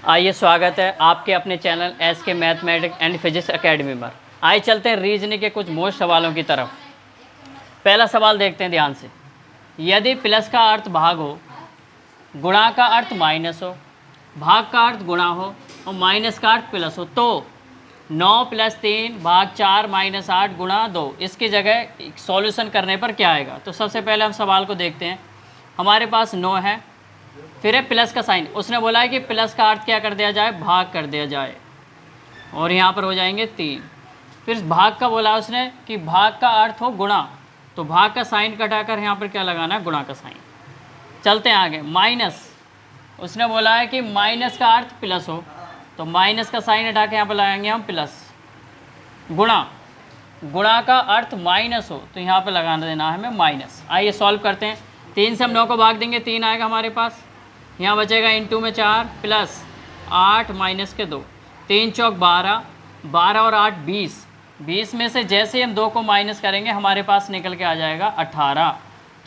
आइए, स्वागत है आपके अपने चैनल एस के मैथमेटिक्स एंड फिजिक्स एकेडमी पर। आइए चलते हैं रीजनिंग के कुछ मोस्ट सवालों की तरफ। पहला सवाल देखते हैं ध्यान से। यदि प्लस का अर्थ भाग हो, गुणा का अर्थ माइनस हो, भाग का अर्थ गुणा हो और माइनस का अर्थ प्लस हो, तो 9 + 3 भाग 4 - 8 गुणा 2 इसकी जगह सॉल्यूशन करने पर क्या आएगा। तो सबसे पहले हम सवाल को देखते हैं। हमारे पास 9 है, फिर है प्लस का साइन। उसने बोला है कि प्लस का अर्थ क्या कर दिया जाए, भाग कर दिया जाए, और यहाँ पर हो जाएंगे 3। फिर भाग का बोला उसने कि भाग का अर्थ हो गुणा, तो भाग का साइन कटाकर यहाँ पर क्या लगाना है, गुणा का साइन। चलते हैं आगे। माइनस, उसने बोला है कि माइनस का अर्थ प्लस हो, तो माइनस का साइन हटा के यहाँ पर लगाएंगे हम प्लस। गुणा, गुणा का अर्थ माइनस हो, तो यहाँ पर लगाना देना है हमें माइनस। आइए सॉल्व करते हैं। 3 से हम 9 को भाग देंगे, 3 आएगा हमारे पास। यहाँ बचेगा इंटू में 4 प्लस 8 माइनस के 2, 3 चौक 12, 12 और 8 20, 20 में से जैसे ही हम 2 को माइनस करेंगे हमारे पास निकल के आ जाएगा 18।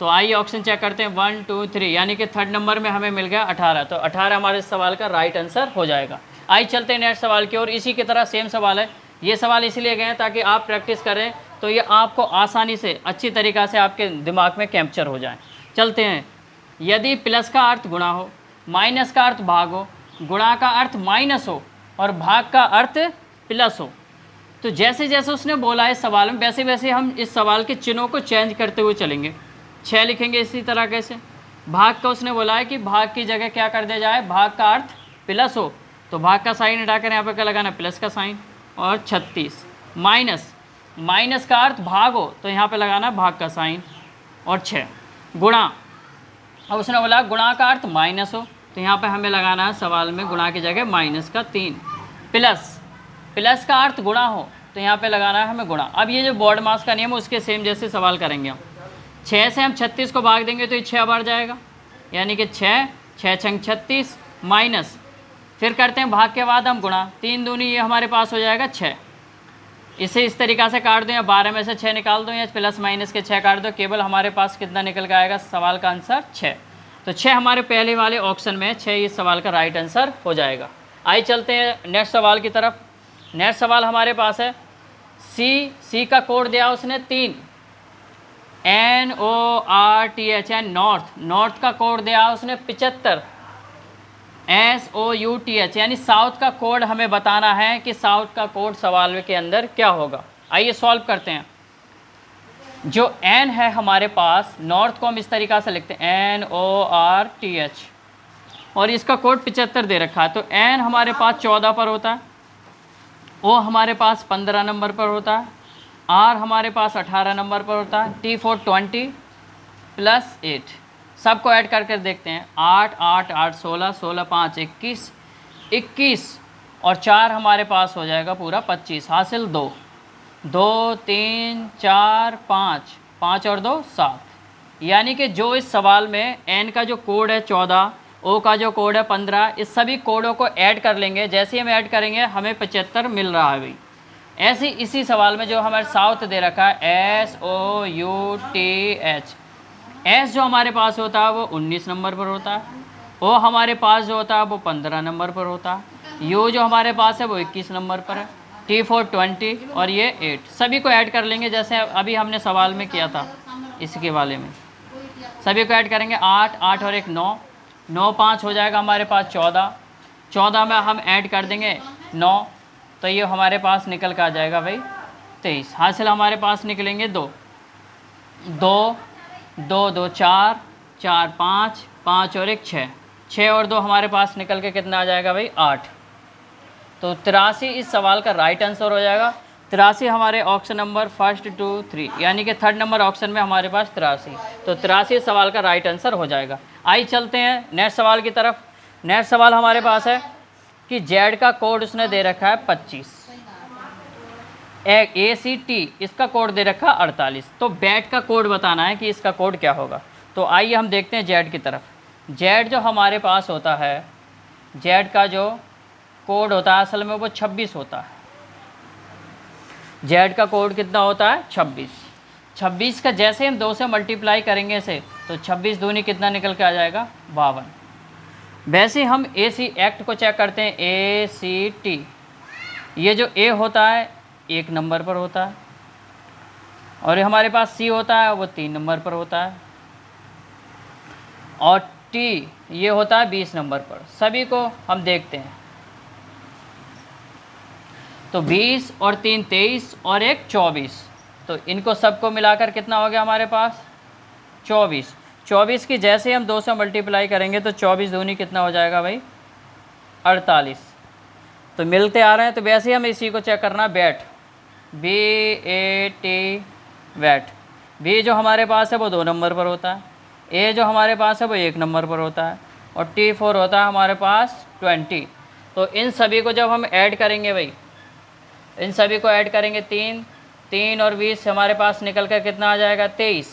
तो आइए ऑप्शन चेक करते हैं, 1 2 3, यानी कि थर्ड नंबर में हमें मिल गया 18। तो 18 हमारे सवाल का राइट आंसर हो जाएगा। आइए चलते हैं नेक्स्ट सवाल की ओर। इसी की तरह सेम सवाल है। ये सवाल इसलिए गए हैं ताकि आप प्रैक्टिस करें, तो ये आपको आसानी से अच्छी तरीक़ा से आपके दिमाग में कैप्चर हो जाए। चलते हैं। यदि प्लस का अर्थ गुणा हो, माइनस का अर्थ भाग हो, गुणा का अर्थ माइनस हो और भाग का अर्थ प्लस हो, तो जैसे जैसे उसने बोला है सवाल में, वैसे वैसे हम इस सवाल के चिन्हों को चेंज करते हुए चलेंगे। 6 लिखेंगे इसी तरह कैसे। भाग का उसने बोला है कि भाग की जगह क्या कर दिया जाए, भाग का अर्थ प्लस हो, तो भाग का साइन हटाकर यहाँ पर क्या लगाना, प्लस का साइन। और 36 माइनस, माइनस का अर्थ भाग हो, तो यहाँ पर लगाना भाग का साइन। और 6 गुणा, अब उसने बोला गुणा का अर्थ माइनस हो, तो यहाँ पे हमें लगाना है सवाल में गुणा की जगह माइनस का 3। प्लस, प्लस का अर्थ गुणा हो, तो यहाँ पे लगाना है हमें गुणा। अब ये जो बॉड मास का नियम है उसके सेम जैसे सवाल करेंगे हम। 6 से हम 36 को भाग देंगे तो ये 6 बार जाएगा, यानी कि 6 6 छंग 36 माइनस, फिर करते हैं भाग के बाद हम गुणा, 3 दूनी ये हमारे पास हो जाएगा 6। इसे इस तरीक़ा से काट दो, या 12 में से 6 निकाल दो, या प्लस माइनस के 6 काट दो, केवल हमारे पास कितना निकल के आएगा, सवाल का आंसर 6। तो 6 हमारे पहले वाले ऑप्शन में 6 इस सवाल का राइट आंसर हो जाएगा। आइए चलते हैं नेक्स्ट सवाल की तरफ। नेक्स्ट सवाल हमारे पास है सी का कोड दिया उसने 3, NORTH एंड नॉर्थ का कोड दिया उसने 75, SOUTH यानी साउथ का कोड हमें बताना है कि साउथ का कोड सवाल के अंदर क्या होगा। आइए सॉल्व करते हैं। जो N है हमारे पास, नॉर्थ को हम इस तरीक़ा से लिखते हैं NORTH, और इसका कोड 75 दे रखा है। तो N हमारे पास 14 पर होता है, O हमारे पास 15 नंबर पर होता है, R हमारे पास 18 नंबर पर होता है, T for 20 + 8। सबको ऐड करके देखते हैं। 8 8 8 16, 16 5 21, 21 और 4 हमारे पास हो जाएगा पूरा 25। हासिल 2 2 3 4 5, 5 और 2 7। यानी कि जो इस सवाल में N का जो कोड है 14, O का जो कोड है 15, इस सभी कोडों को ऐड कर लेंगे। जैसे ही हम ऐड करेंगे हमें 75 मिल रहा है भाई। ऐसे इसी सवाल में जो हमारे साउथ दे रखा है SOUTH, S जो हमारे पास होता है वो 19 नंबर पर होता है, O हमारे पास जो होता है वो 15 नंबर पर होता है, U जो हमारे पास है वो 21 नंबर पर है, T for 20 और ये 8। सभी को ऐड कर लेंगे जैसे अभी हमने सवाल में किया था इसके वाले में। सभी को ऐड करेंगे। 8 8 और 1 9, 9 5 हो जाएगा हमारे पास 14, 14 में हम ऐड कर देंगे 9, तो ये हमारे पास निकल कर आ जाएगा भाई 23। हासिल हमारे पास निकलेंगे 2 2 2 2 4 4 5 5 और 1 6, 6 और 2 हमारे पास निकल के कितना आ जाएगा भाई 8। तो 83 इस सवाल का राइट आंसर हो जाएगा। 83 हमारे ऑप्शन नंबर 1 2 3, यानी कि थर्ड नंबर ऑप्शन में हमारे पास 83। तो 83 सवाल का राइट आंसर हो जाएगा। आइए चलते हैं नेक्स्ट सवाल की तरफ। नेक्स्ट सवाल हमारे पास है कि जेड का कोड उसने दे रखा है 25, ACT इसका कोड दे रखा है 48। तो बैट का कोड बताना है कि इसका कोड क्या होगा। तो आइए हम देखते हैं जेड की तरफ। जेड जो हमारे पास होता है, जेड का जो कोड होता है असल में वो 26 होता है। जेड का कोड कितना होता है 26। 26 का जैसे हम 2 से मल्टीप्लाई करेंगे इसे, तो 26 दूनी कितना निकल के आ जाएगा 52। वैसे हम ए सी एक्ट को चेक करते हैं, ए सी टी, ये जो ए होता है 1 नंबर पर होता है और हमारे पास सी होता है वो 3 नंबर पर होता है और टी ये होता है 20 नंबर पर। सभी को हम देखते हैं तो 20 और 3 23 और 1 24, तो इनको सबको मिलाकर कितना हो गया हमारे पास 24। 24 की जैसे हम 2 से मल्टीप्लाई करेंगे तो 24 दूनी कितना हो जाएगा भाई 48। तो मिलते आ रहे हैं, तो वैसे ही हमें इसी को चेक करना, बैट BAT वैट। बी जो हमारे पास है वो 2 नंबर पर होता है, ए जो हमारे पास है वो 1 नंबर पर होता है और T4 होता है हमारे पास 20। तो इन सभी को जब हम ऐड करेंगे भाई, इन सभी को ऐड करेंगे 3 और 20 हमारे पास निकल कर कितना आ जाएगा 23।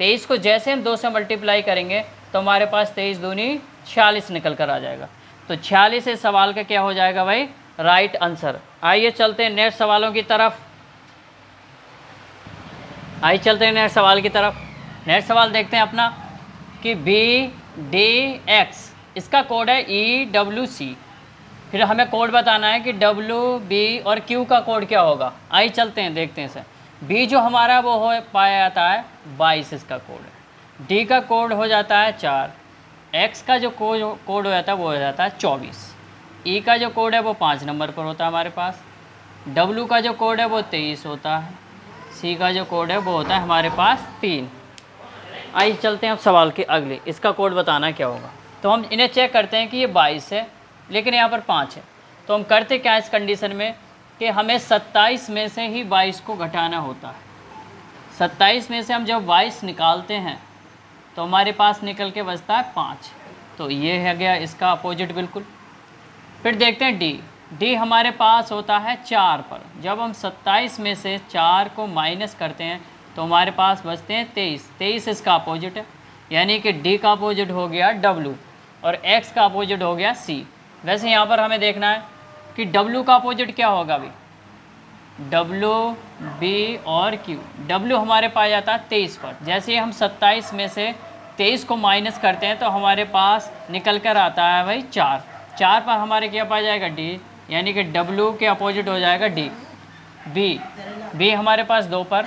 23 को जैसे हम 2 से मल्टीप्लाई करेंगे तो हमारे पास 23 दूनी 46 निकल कर आ जाएगा। तो 46 इस सवाल का क्या हो जाएगा भाई राइट आंसर। आइए चलते हैं नेक्स्ट सवालों की तरफ, आइए चलते हैं नेक्स्ट सवाल की तरफ। नेक्स्ट सवाल देखते हैं अपना कि BDX इसका कोड है EWC। फिर हमें कोड बताना है कि WB और Q का कोड क्या होगा। आइए चलते हैं देखते हैं सर। B जो हमारा वो हो पाया जाता है 22 इसका कोड है, D का कोड हो जाता है 4, X का जो कोड हो जाता है वो हो जाता है 24, E का जो कोड है वो 5 नंबर पर होता है हमारे पास, W का जो कोड है वो 23 होता है, C का जो कोड है वो होता है हमारे पास 3। आइए चलते हैं अब सवाल के अगले, इसका कोड बताना क्या होगा। तो हम इन्हें चेक करते हैं कि ये 22 है लेकिन यहाँ पर 5 है, तो हम करते क्या इस कंडीशन में कि हमें 27 में से ही 22 को घटाना होता है। 27 में से हम जब 22 निकालते हैं तो हमारे पास निकल के बचता है 5, तो ये है गया इसका अपोजिट बिल्कुल। फिर देखते हैं डी हमारे पास होता है 4 पर, जब हम 27 में से 4 को माइनस करते हैं तो हमारे पास बचते हैं 23 इसका अपोजिट है, यानी कि डी का अपोजिट हो गया W और X का अपोजिट हो गया C। वैसे यहाँ पर हमें देखना है कि W का अपोजिट क्या होगा अभी, W B और Q। W हमारे पास जाता है 23 पर, जैसे ही हम 27 में से 23 को माइनस करते हैं तो हमारे पास निकल कर आता है भाई 4 पर हमारे क्या पाया जाएगा D, यानी कि W के अपोजिट हो जाएगा D। B हमारे पास 2 पर,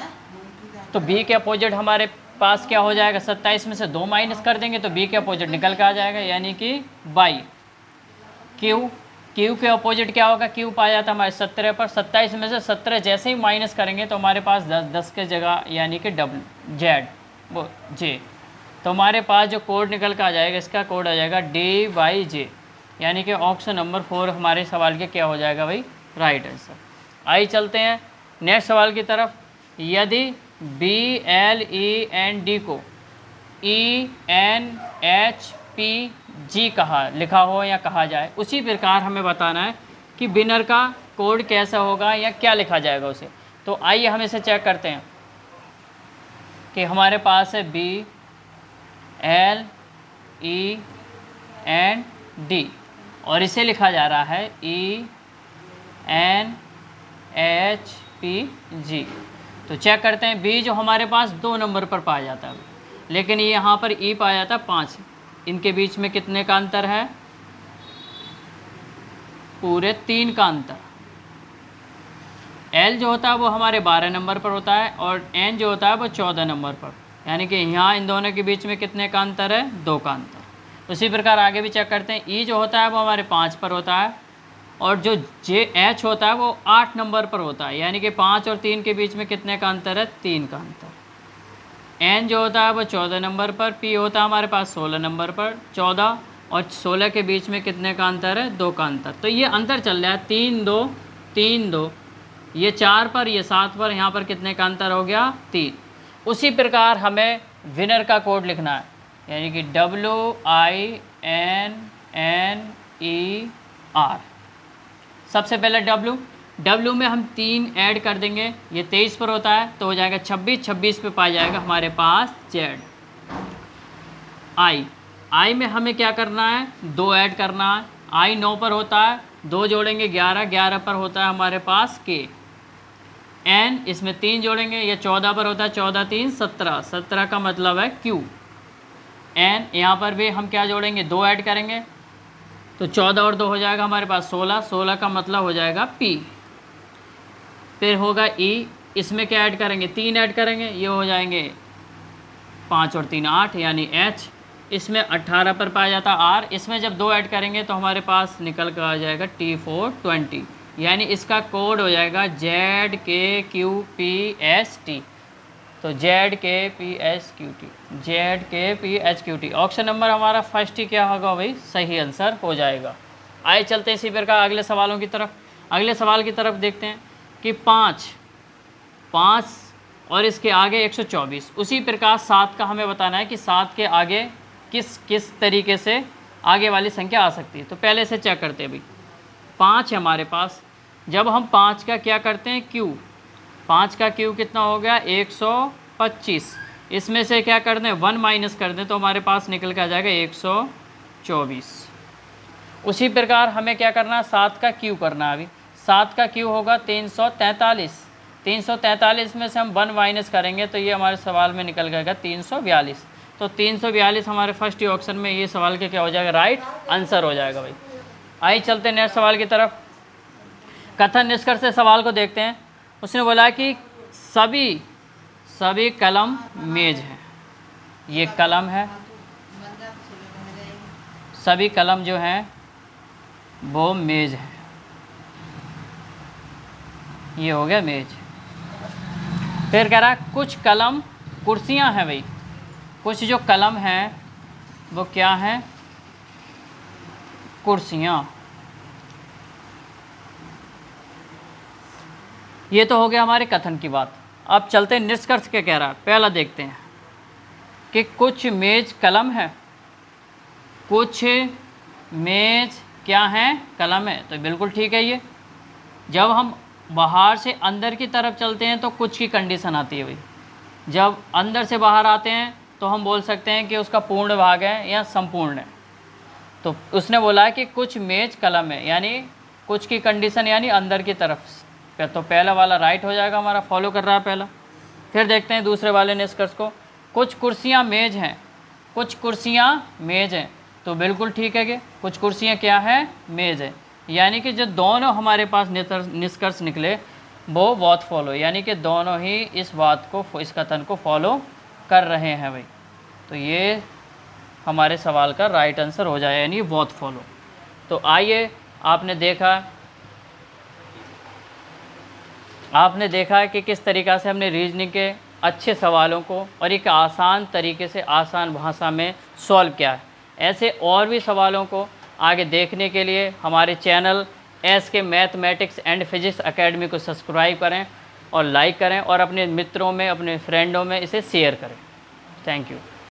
तो B के अपोजिट हमारे पास क्या हो जाएगा 27 में से 2 माइनस कर देंगे तो B के अपोजिट निकल के आ जाएगा, यानी कि 22। Q के अपोजिट क्या होगा, Q पाया जाता है हमारे 17 पर, 27 में से 17 जैसे ही माइनस करेंगे तो हमारे पास 10 के जगह यानी कि J। तो हमारे पास जो कोड निकल के आ जाएगा इसका कोड आ जाएगा DYJ, यानी कि ऑप्शन नंबर 4 हमारे सवाल के क्या हो जाएगा भाई राइट आंसर। आइए चलते हैं नेक्स्ट सवाल की तरफ। यदि BLEND को ENHPG लिखा हो या कहा जाए, उसी प्रकार हमें बताना है कि विनर का कोड कैसा होगा या क्या लिखा जाएगा उसे। तो आइए हम इसे चेक करते हैं कि हमारे पास है BLEND और इसे लिखा जा रहा है ENHPG। तो चेक करते हैं, B जो हमारे पास 2 नंबर पर पाया जाता है लेकिन ये यहाँ पर E पाया जाता है 5, इनके बीच में कितने का अंतर है, पूरे 3 का अंतर। L जो होता है वो हमारे 12 नंबर पर होता है और N जो होता है वो 14 नंबर पर, यानी कि यहाँ इन दोनों के बीच में कितने का अंतर है, 2 का अंतर। उसी प्रकार आगे भी चेक करते हैं, E जो होता है वो हमारे 5 पर होता है और जो H होता है वो 8 नंबर पर होता है, यानी कि 5 और 3 के बीच में कितने का अंतर है, 3 का अंतर। N जो होता है वो 14 नंबर पर, P होता है हमारे पास 16 नंबर पर, 14 और 16 के बीच में कितने का अंतर है, 2 का अंतर। तो ये अंतर चल रहा है 3 2 3 2, ये 4 पर ये 7 पर, यहाँ पर कितने का अंतर हो गया 3। उसी प्रकार हमें विनर का कोड लिखना है, यानी कि WINNER। सबसे पहले W में हम 3 ऐड कर देंगे, ये 23 पर होता है तो हो जाएगा 26 पे पाया जाएगा हमारे पास Z। I में हमें क्या करना है, 2 ऐड करना है, I 9 पर होता है, 2 जोड़ेंगे 11 पर होता है हमारे पास K। N इसमें 3 जोड़ेंगे, ये 14 पर होता है, 14 3 17 का मतलब है Q। N यहाँ पर भी हम क्या जोड़ेंगे, 2 ऐड करेंगे, तो 14 और 2 हो जाएगा हमारे पास 16, 16 का मतलब हो जाएगा P। फिर होगा E, इसमें क्या ऐड करेंगे, 3 ऐड करेंगे, ये हो जाएंगे 5 और 3 8 यानी H। इसमें 18 पर पाया जाता R, इसमें जब 2 ऐड करेंगे तो हमारे पास निकल कर आ जाएगा T4 20, यानी इसका कोड हो जाएगा ZKQPST। तो ZKPSQT, ZKPHQT। ऑप्शन नंबर हमारा फर्स्ट ही क्या होगा भाई, सही आंसर हो जाएगा। आइए चलते हैं इसी प्रकार अगले सवालों की तरफ। अगले सवाल की तरफ देखते हैं कि 5 और इसके आगे 124, उसी प्रकार 7 का हमें बताना है कि 7 के आगे किस तरीके से आगे वाली संख्या आ सकती है। तो पहले से चेक करते हैं भाई, 5 है हमारे पास। जब हम 5 का क्या करते हैं क्यू, 5 का क्यू कितना हो गया 125, इसमें से क्या कर दें 1 माइनस कर दें तो हमारे पास निकल के आ जाएगा 124। उसी प्रकार हमें क्या करना है, 7 का क्यू करना है। अभी 7 का क्यू होगा 343, 343 में से हम 1 माइनस करेंगे तो ये हमारे सवाल में निकल जाएगा 342। तो 342 हमारे फर्स्ट ही ऑप्शन में ये सवाल के क्या हो जाएगा, राइट आंसर हो जाएगा भाई। आइए चलते हैं नेक्स्ट सवाल की तरफ। कथन निष्कर्ष से सवाल को देखते हैं। उसने बोला कि सभी कलम मेज हैं, ये कलम है, सभी कलम जो हैं वो मेज है, ये हो गया मेज। फिर कह रहा है कुछ कलम कुर्सियां हैं भाई, कुछ जो कलम हैं वो क्या हैं, कुर्सियां। ये तो हो गया हमारे कथन की बात। अब चलते हैं निष्कर्ष क्या कह रहा है। पहला देखते हैं कि कुछ मेज कलम है, कुछ मेज क्या हैं, कलम है। तो बिल्कुल ठीक है ये। जब हम बाहर से अंदर की तरफ चलते हैं तो कुछ की कंडीशन आती है भाई। जब अंदर से बाहर आते हैं तो हम बोल सकते हैं कि उसका पूर्ण भाग है या संपूर्ण है। तो उसने बोला कि कुछ मेज कलम है, यानी कुछ की कंडीशन यानी अंदर की तरफ। तो पहला वाला राइट हो जाएगा हमारा, फॉलो कर रहा है पहला। फिर देखते हैं दूसरे वाले निष्कर्ष को, कुछ कुर्सियाँ मेज हैं, कुछ कुर्सियाँ मेज हैं। तो बिल्कुल ठीक है कि कुछ कुर्सियाँ क्या है, मेज है। यानी कि जो दोनों हमारे पास निष्कर्ष निकले वो बोथ फॉलो, यानी कि दोनों ही इस बात को, इस कथन को फॉलो कर रहे हैं भाई। तो ये हमारे सवाल का राइट आंसर हो जाए, यानी बोथ फॉलो। तो आइए, आपने देखा कि किस तरीक़ा से हमने रीजनिंग के अच्छे सवालों को और एक आसान तरीके से आसान भाषा में सॉल्व किया है। ऐसे और भी सवालों को आगे देखने के लिए हमारे channel SK mathematics and physics academy को सब्सक्राइब करें और लाइक करें और अपने मित्रों में, अपने फ्रेंडों में इसे शेयर करें। Thank you.